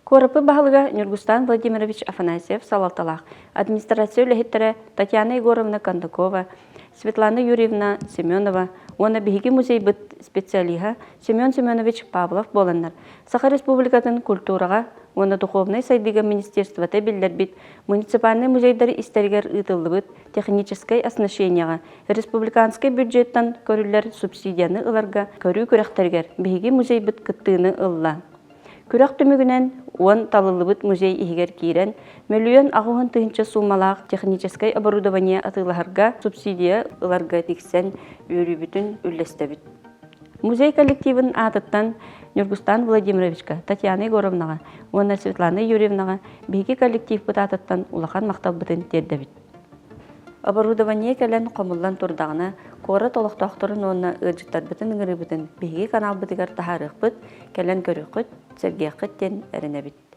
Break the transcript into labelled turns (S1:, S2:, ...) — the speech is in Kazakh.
S1: Корапы бағылыға Нюргустан Владимирович Афанасьев салалталақ, администрация үліхеттері Татьяна Егоровна Кондакова, Светлана Юрьевна Семенова, оны бігігі музей бұд специалиға Семен Семенович Павлов боландар. Саха Республикатын культураға, оны духовный сайдыға министерствоты білдер бит, муниципальный музейдары истергер ұтылы бұд, технической оснащенияға, республиканский бюджеттан көрілер субсидияны ыларға, көрі көріқтергер, бігігі музей бұд күттіғыны ылла. Күрәк түмігінен 10 талылыбыт музей игер кирен, миллион ағуын тыгынча сумалақ технической оборудование атыларга субсидия ыларга тиксен өрүбүтүн үллестебит. Музей коллективын атыттан Нюргустан Владимировичка, Татьяна Егоровнаға, оны Светлана Юрьевнаға бейгі коллектив бұт атыттан улахан мақтал бұтын тердебит. Оборудование кәлен қомылдан турдағына, қоры толықтақтырын оны үржіктар бұтын үңірі бұтын бейгі канал бұтығар тахарық бұт, кәлен көрі құт, сәрге құттен әріне бит.